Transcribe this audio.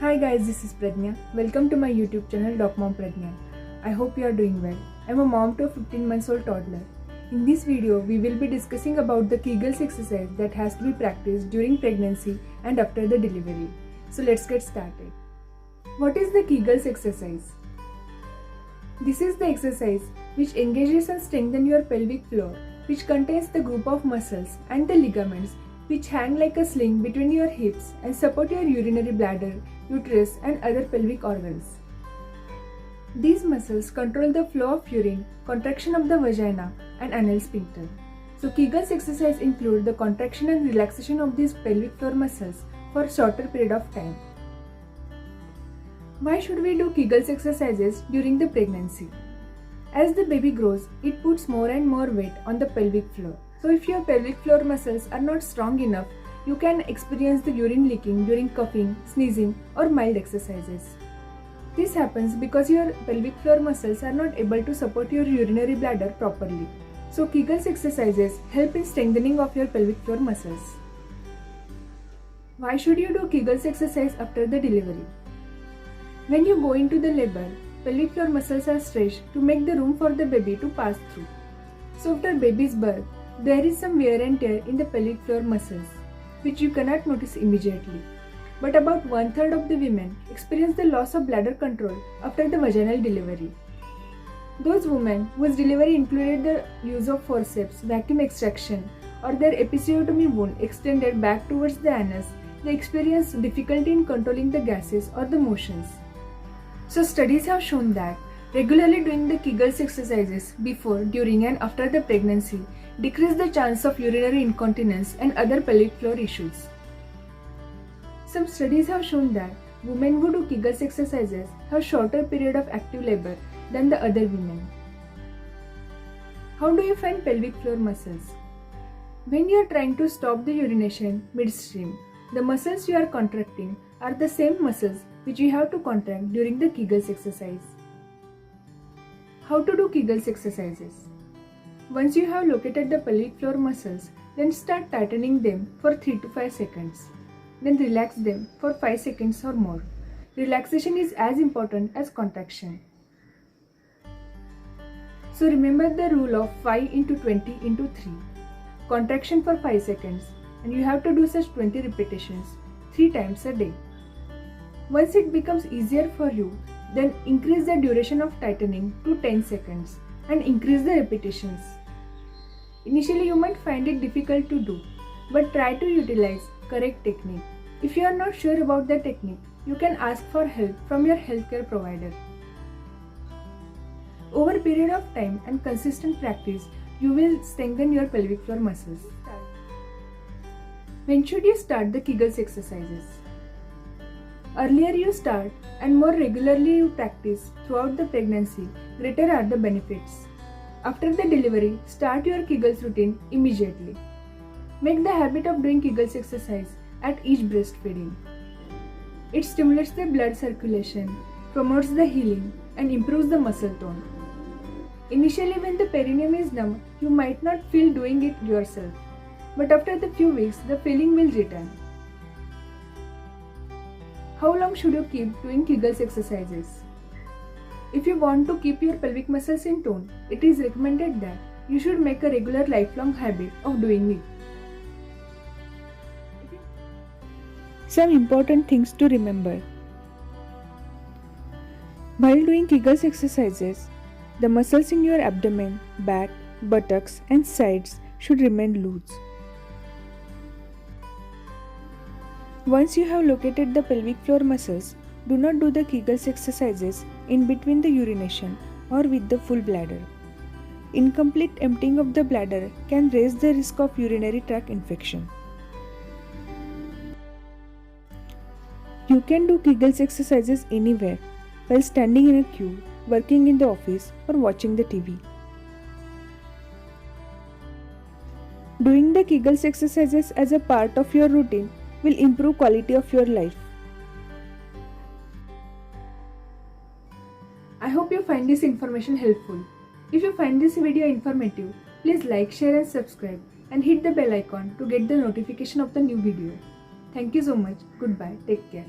Hi guys, this is Pradnya. Welcome to my YouTube channel Doc Mom Pradnya. I hope you are doing well. I'm a mom to a 15 months old toddler. In this video, we will be discussing about the Kegels exercise that has to be practiced during pregnancy and after the delivery. So let's get started. What is the Kegels exercise? This is the exercise which engages and strengthens your pelvic floor, which contains the group of muscles and the ligaments which hang like a sling between your hips and support your urinary bladder, uterus and other pelvic organs. These muscles control the flow of urine, contraction of the vagina and anal sphincter. So Kegels exercise include the contraction and relaxation of these pelvic floor muscles for a shorter period of time. Why should we do Kegels exercises during the pregnancy? As the baby grows, it puts more and more weight on the pelvic floor. So if your pelvic floor muscles are not strong enough, you can experience the urine leaking during coughing, sneezing or mild exercises. This happens because your pelvic floor muscles are not able to support your urinary bladder properly. So Kegels exercises help in strengthening of your pelvic floor muscles. Why should you do Kegels exercise after the delivery? When you go into the labor, pelvic floor muscles are stretched to make the room for the baby to pass through. So after baby's birth, there is some wear and tear in the pelvic floor muscles, which you cannot notice immediately. But about 1/3 of the women experience the loss of bladder control after the vaginal delivery. Those women whose delivery included the use of forceps, vacuum extraction, or their episiotomy wound extended back towards the anus, they experience difficulty in controlling the gases or the motions. So studies have shown that regularly doing the Kegels exercises before, during and after the pregnancy decrease the chance of urinary incontinence and other pelvic floor issues. Some studies have shown that women who do Kegels exercises have shorter period of active labor than the other women. How do you find pelvic floor muscles? When you are trying to stop the urination midstream, the muscles you are contracting are the same muscles which you have to contract during the Kegels exercise. How to do Kegels exercises? Once you have located the pelvic floor muscles, then start tightening them for 3 to 5 seconds. Then relax them for 5 seconds or more. Relaxation is as important as contraction. So remember the rule of 5 into 20 into 3. Contraction for 5 seconds, and you have to do such 20 repetitions 3 times a day. Once it becomes easier for you, then increase the duration of tightening to 10 seconds and increase the repetitions. Initially you might find it difficult to do, but try to utilize correct technique. If you are not sure about the technique, you can ask for help from your healthcare provider. Over a period of time and consistent practice, you will strengthen your pelvic floor muscles. When should you start the Kegels exercises? Earlier you start and more regularly you practice throughout the pregnancy, greater are the benefits. After the delivery, start your Kegels routine immediately. Make the habit of doing Kegels exercise at each breastfeeding. It stimulates the blood circulation, promotes the healing and improves the muscle tone. Initially when the perineum is numb, you might not feel doing it yourself, but after the few weeks the feeling will return. How long should you keep doing Kegels exercises? If you want to keep your pelvic muscles in tone, it is recommended that you should make a regular lifelong habit of doing it. Some important things to remember. While doing Kegels exercises, the muscles in your abdomen, back, buttocks and sides should remain loose. Once you have located the pelvic floor muscles, do not do the Kegels exercises in between the urination or with the full bladder. Incomplete emptying of the bladder can raise the risk of urinary tract infection. You can do Kegels exercises anywhere, while standing in a queue, working in the office or watching the TV. Doing the Kegels exercises as a part of your routine will improve quality of your life. I hope you find this information helpful. If you find this video informative, please like, share and subscribe and hit the bell icon to get the notification of the new video. Thank you so much. Goodbye. Take care.